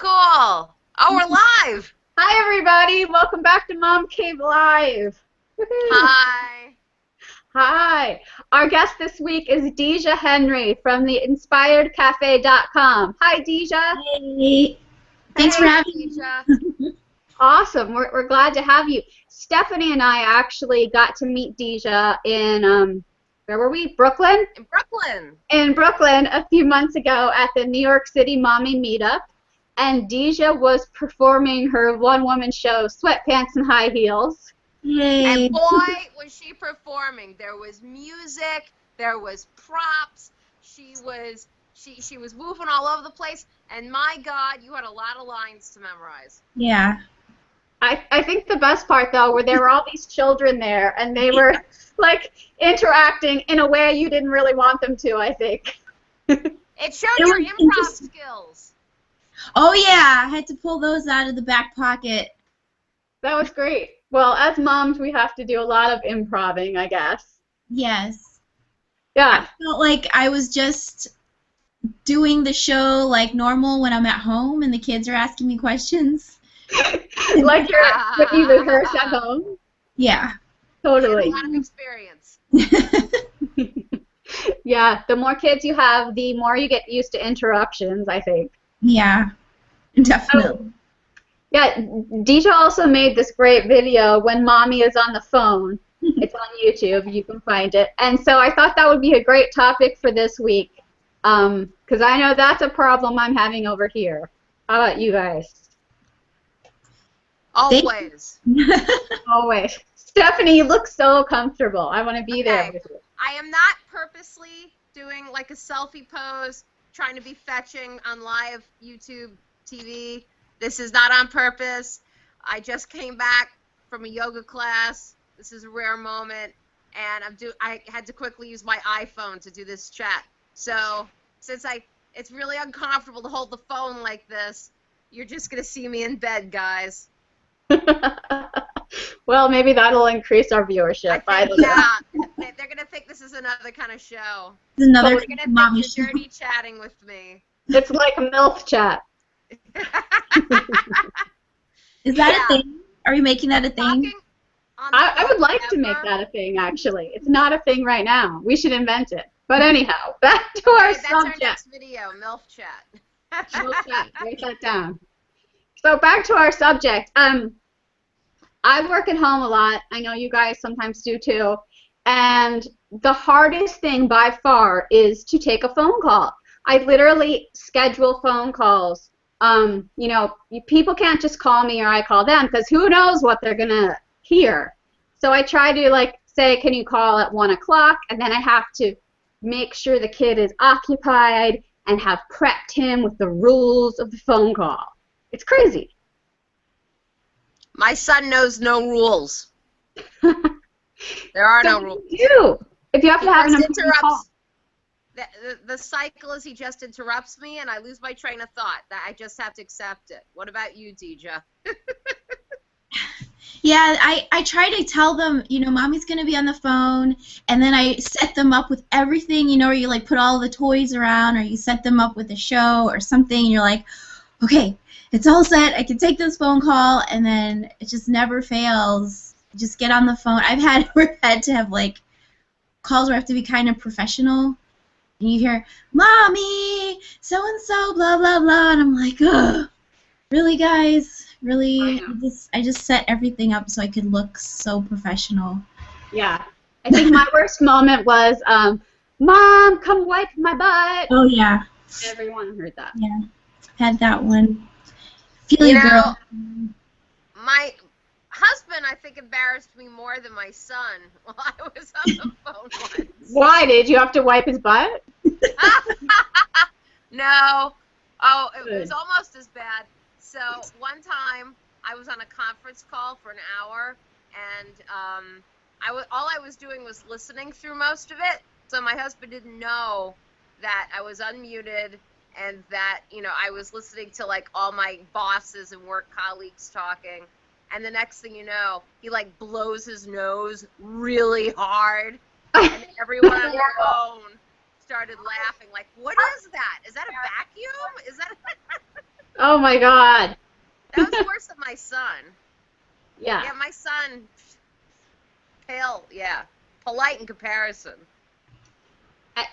cool. Oh, we're live. Hi, everybody. Welcome back to MomCave Live. Hi. Hi. Our guest this week is Dija Henry from the InspiredCafe.com. Hi, Dija. Hey. Thanks for having me. Dija. Awesome. We're glad to have you. Stephanie and I actually got to meet Dija in, where were we? Brooklyn? In Brooklyn. In Brooklyn a few months ago at the New York City Mommy Meetup. And Dija was performing her one-woman show, Sweatpants and High Heels. Yay. And boy, was she performing. There was music. There was props. She was moving all over the place. And my God, you had a lot of lines to memorize. Yeah. I think the best part, though, were there were all these children there, and they were, like, interacting in a way you didn't really want them to, I think. It showed your improv skills. Oh, yeah. I had to pull those out of the back pocket. That was great. Well, as moms, we have to do a lot of improvising, I guess. Yes. Yeah. I felt like I was just doing the show like normal when I'm at home and the kids are asking me questions. Like when you rehearse at home? Yeah. Totally. A lot of experience. Yeah, the more kids you have, the more you get used to interruptions, I think. Yeah, definitely. Yeah, Dija also made this great video, When Mommy is on the Phone. It's on YouTube. You can find it. And so I thought that would be a great topic for this week, because I know that's a problem I'm having over here. How about you guys? Always. Always. Stephanie, you look so comfortable. I want to be there with you. I am not purposely doing like a selfie pose, trying to be fetching on live YouTube TV. This is not on purpose. I just came back from a yoga class. This is a rare moment, and I had to quickly use my iPhone to do this chat. So since it's really uncomfortable to hold the phone like this, you're just gonna see me in bed, guys. Well, maybe that'll increase our viewership. Yeah, they're gonna think this is another kind of show. It's another They're gonna mommy think show. you're dirty chatting with me. It's like a MILF chat. Is that a thing? Are you making that a thing? I would like to make that a thing, actually. It's not a thing right now. We should invent it. But anyhow, back to our subject. That's our next video, MILF chat. MILF chat. Write that down. So back to our subject. I work at home a lot. I know you guys sometimes do too. And the hardest thing by far is to take a phone call. I literally schedule phone calls. You know, people can't just call me or I call them because who knows what they're going to hear. So I try to, like, say, can you call at 1 o'clock? And then I have to make sure the kid is occupied and have prepped him with the rules of the phone call. It's crazy. My son knows no rules. There are no rules. If you have to have an important call. The cycle is he just interrupts me and I lose my train of thought. That I just have to accept it. What about you, Dija? Yeah, I try to tell them, you know, Mommy's going to be on the phone, and then I set them up with everything, you know, where you, like, put all the toys around, or you set them up with a show or something, and you're like, okay, it's all set, I can take this phone call, and then it just never fails. Just get on the phone. We've had to have, like, calls where I have to be kind of professional, and you hear, Mommy, so-and-so, blah, blah, blah, and I'm like, ugh, really, guys? Really, I just set everything up so I could look so professional. Yeah. I think my worst moment was, Mom, come wipe my butt. Oh, yeah. Everyone heard that. Yeah. Had that one. Feel you, girl. My husband, I think, embarrassed me more than my son while I was on the phone once. Why? Did you have to wipe his butt? No. Oh, it was almost as bad. So one time I was on a conference call for an hour, and all I was doing was listening through most of it. So my husband didn't know that I was unmuted and that, you know, I was listening to, like, all my bosses and work colleagues talking. And the next thing you know, he, like, blows his nose really hard, and everyone on the phone started laughing. Like, what is that? Is that a vacuum? Is that? Oh my God. That was worse than my son. Yeah. Yeah, my son, pale, yeah, polite in comparison.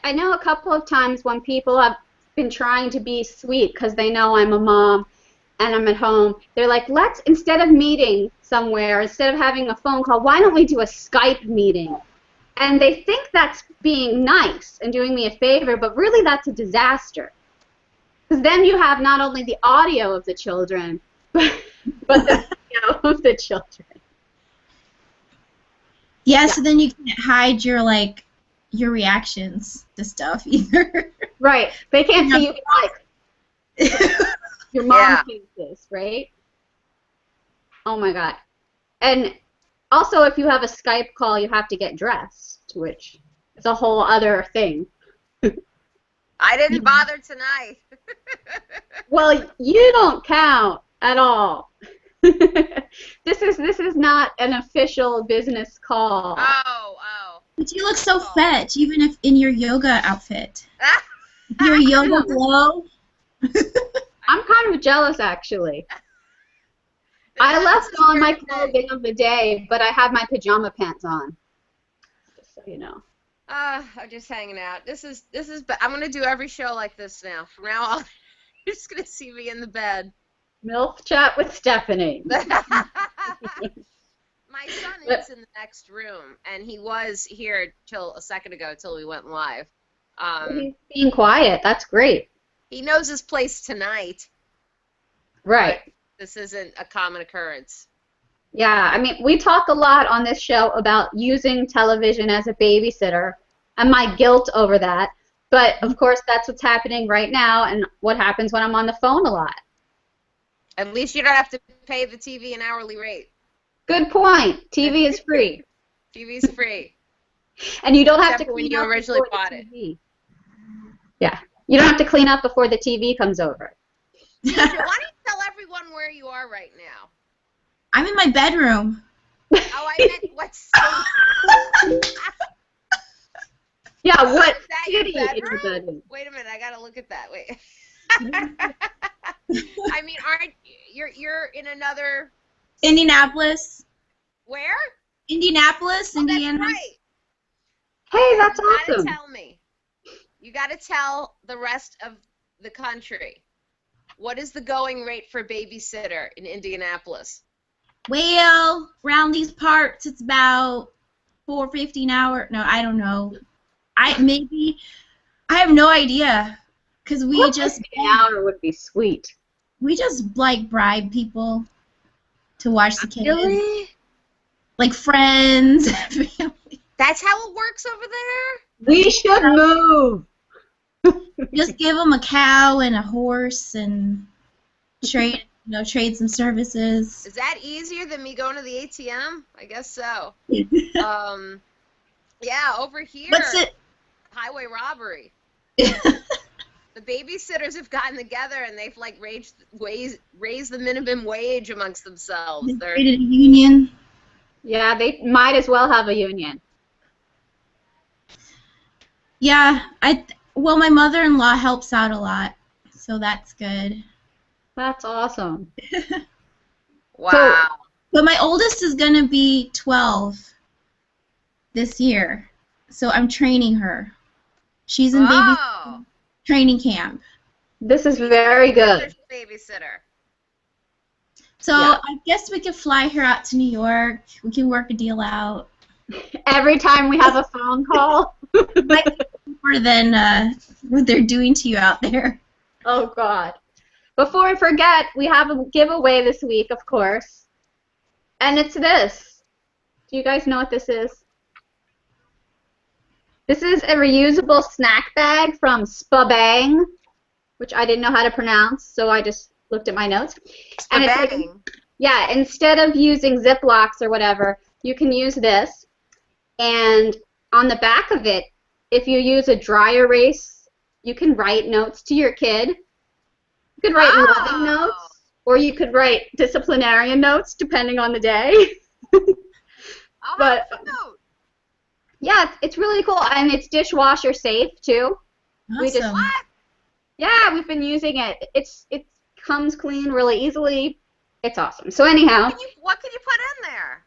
I know a couple of times when people have been trying to be sweet because they know I'm a mom and I'm at home, they're like, let's, instead of meeting somewhere, instead of having a phone call, why don't we do a Skype meeting? And they think that's being nice and doing me a favor, but really that's a disaster. Because then you have not only the audio of the children, but the video of the children. Yeah, so then you can't hide your reactions to stuff either. Right. They can't see you like your mom faces, right? Oh my God. And also, if you have a Skype call, you have to get dressed, which is a whole other thing. I didn't bother tonight. Well, you don't count at all. This is not an official business call. Oh. But you look so fetch, even if in your yoga outfit. Your yoga glow. I'm kind of jealous, actually. I left on my clothing of the day, but I have my pajama pants on. Just so you know. I'm just hanging out. I'm gonna do every show like this now. From now on, you're just gonna see me in the bed. MILF chat with Stephanie. My son is in the next room, and he was here till a second ago, till we went live. He's being quiet. That's great. He knows his place tonight. Right. This isn't a common occurrence. Yeah, I mean, we talk a lot on this show about using television as a babysitter and my guilt over that. But, of course, that's what's happening right now and what happens when I'm on the phone a lot. At least you don't have to pay the TV an hourly rate. Good point. TV is free. TV's free. And you don't have to Except when clean you up originally before bought the it. TV. Yeah. You don't have to clean up before the TV comes over. Dija, why don't you tell everyone where you are right now? I'm in my bedroom. Oh, I meant what's... Yeah, what Is that city your is your bedroom? bedroom? Wait a minute, I gotta look at that. Wait. I mean, aren't you're in another... Indianapolis. Where? Indianapolis, Oh, Indiana. that's right. Hey, that's You gotta awesome. tell me. You gotta tell the rest of the country. What is the going rate for babysitter in Indianapolis? Well, around these parts, it's about $4.50 an hour. No, I don't know. I have no idea, because we just an hour would be sweet. like bribe people to watch the kids, Really? like friends. That's how it works over there? We should move. Just give them a cow and a horse and trade some services. Is that easier than me going to the ATM? I guess so. Yeah, over here, What's it? highway robbery. The babysitters have gotten together and they've like raised the minimum wage amongst themselves. They created a union. Yeah, they might as well have a union. Yeah, well, my mother-in-law helps out a lot, so that's good. That's awesome. Wow. But my oldest is gonna be 12 this year, so I'm training her. She's in baby training camp. This is very good. Babysitter. So I guess we could fly her out to New York. We can work a deal out. Every time we have a phone call. More than what they're doing to you out there. Oh, God. Before I forget, we have a giveaway this week, of course. And it's this. Do you guys know what this is? This is a reusable snack bag from Spabang, which I didn't know how to pronounce, so I just looked at my notes. And it's like, yeah, instead of using Ziplocs or whatever, you can use this. And on the back of it, if you use a dry erase, you can write notes to your kid. You could write loving notes, or you could write disciplinarian notes, depending on the day. But yeah, it's really cool, and it's dishwasher safe too. Awesome. Yeah, we've been using it. It's comes clean really easily. It's awesome. So anyhow. What can you put in there?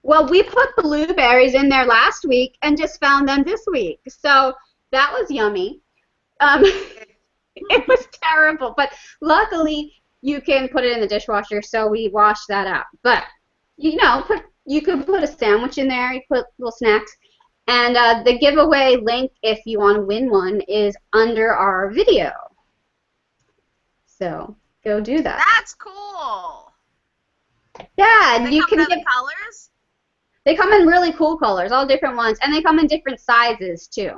Well, we put blueberries in there last week and just found them this week. So that was yummy. It was terrible, but luckily you can put it in the dishwasher, so we washed that out. But, you know, you could put a sandwich in there, you put little snacks. And the giveaway link, if you want to win one, is under our video. So go do that. That's cool. Yeah, and they you come can in get the colors. They come in really cool colors, all different ones, and they come in different sizes too.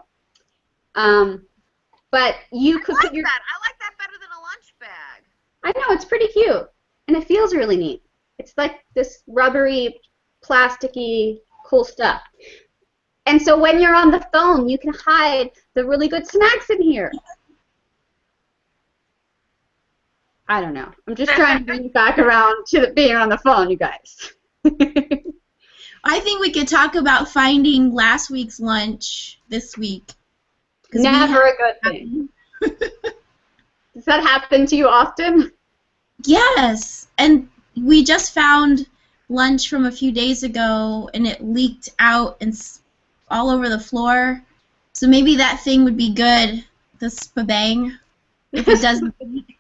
But you could put your. I like that better than a lunch bag. I know, it's pretty cute, and it feels really neat. It's like this rubbery, plasticky, cool stuff. And so when you're on the phone, you can hide the really good snacks in here. I don't know. I'm just trying to bring you back around to being on the phone, you guys. I think we could talk about finding last week's lunch this week. Never a good thing. Does that happen to you often? Yes. And we just found lunch from a few days ago, and it leaked out and all over the floor. So maybe that thing would be good, the spabang, if it doesn't leak.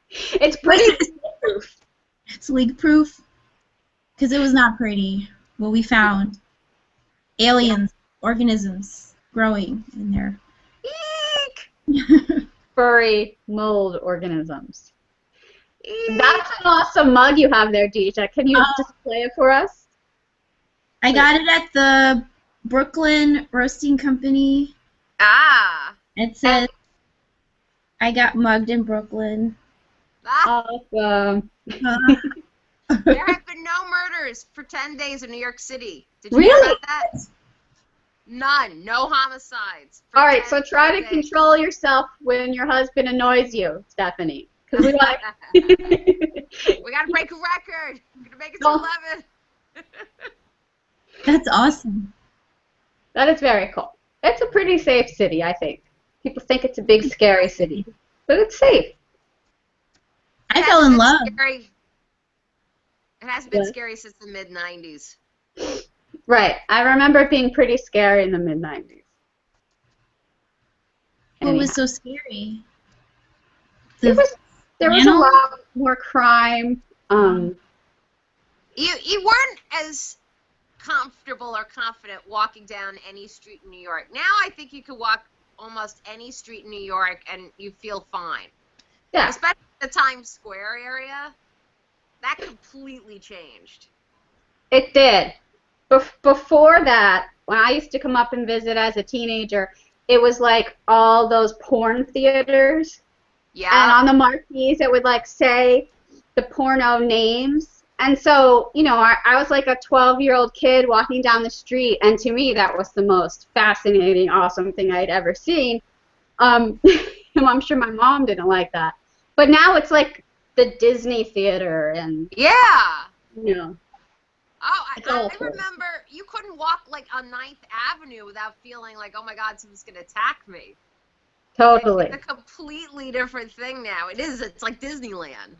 It's pretty leak-proof. It's leak-proof? Because it was not pretty. What we found. Aliens, organisms growing in there. Eek! Furry mold organisms. Eek. That's an awesome mug you have there, Dija. Can you display it for us? I got it at the Brooklyn Roasting Company. Ah. It says, I got mugged in Brooklyn. Awesome. There have been no murders for 10 days in New York City. Did you really? hear about that? None. No homicides. All right, so try to control yourself when your husband annoys you, Stephanie. Because we like. We got to break a record. We're going to make it to 11. That's awesome. That is very cool. It's a pretty safe city, I think. People think it's a big, scary city, but it's safe. I fell in love. Scary. It hasn't been scary since the mid-90s. Right. I remember it being pretty scary in the mid-90s. What was so scary? There was a lot more crime. You weren't as comfortable or confident walking down any street in New York. Now I think you could walk almost any street in New York and you feel fine. Yeah. Especially the Times Square area. That completely changed. It did. Before that, when I used to come up and visit as a teenager, it was like all those porn theaters. Yeah. And on the marquees, it would like say the porno names. And so, you know, I was like a 12-year-old kid walking down the street, and to me, that was the most fascinating, awesome thing I'd ever seen. I'm sure my mom didn't like that. But now it's like the Disney theater and, you know. Oh, I remember you couldn't walk like on 9th Avenue without feeling like, oh my God, someone's going to attack me. Totally. It's a completely different thing now. It's like Disneyland.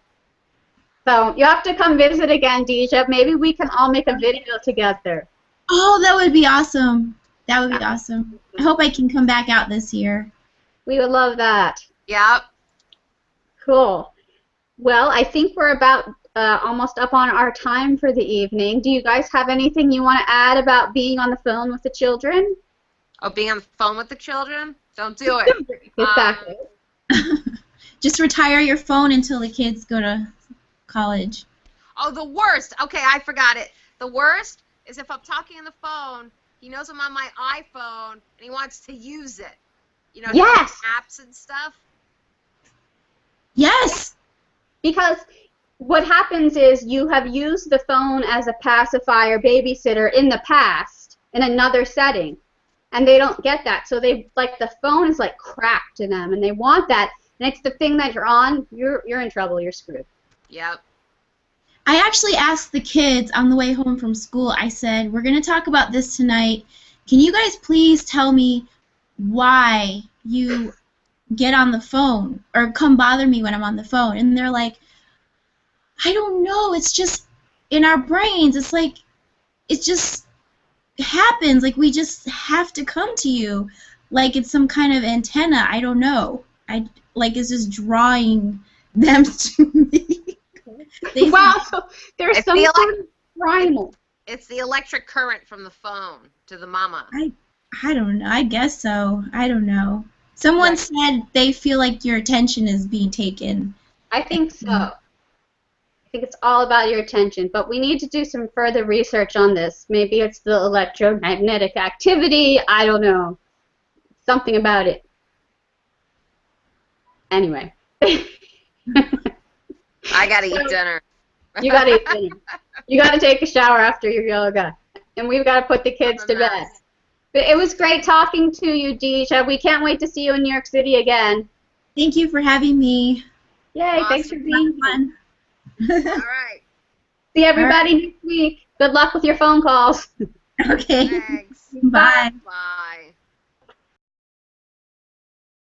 So you have to come visit again, Dija. Maybe we can all make a video together. Oh, that would be awesome. That would be awesome. I hope I can come back out this year. We would love that. Yep. Cool. Well, I think we're about almost up on our time for the evening. Do you guys have anything you want to add about being on the phone with the children? Oh, being on the phone with the children? Don't do it. Exactly. Just retire your phone until the kids go to college. Oh, the worst. Okay, I forgot it. The worst is if I'm talking on the phone, he knows I'm on my iPhone, and he wants to use it. You know, yes. Apps and stuff. Yes. Because what happens is you have used the phone as a pacifier babysitter in the past in another setting, and they don't get that. So they like the phone is like crap to them, and they want that. And it's the thing that you're on. You're in trouble. You're screwed. Yep. I actually asked the kids on the way home from school, I said, we're going to talk about this tonight. Can you guys please tell me why you get on the phone or come bother me when I'm on the phone. And they're like, I don't know. It's just in our brains. It's like it just happens. Like we just have to come to you. Like it's some kind of antenna. I don't know. It's just drawing them to me. Wow, so there's some sort of primal. It's the electric current from the phone to the mama. I don't know. I guess so. I don't know. Someone said they feel like your attention is being taken. I think so. I think it's all about your attention, but we need to do some further research on this. Maybe it's the electromagnetic activity. I don't know. Something about it. Anyway. I gotta eat dinner. You gotta eat dinner. You gotta take a shower after your yoga. And we've got to put the kids to bed. But it was great talking to you, Dija. We can't wait to see you in New York City again. Thank you for having me. Yay, awesome. Thanks for being here. All right. See everybody next week. Good luck with your phone calls. Okay. Thanks. Bye. Bye.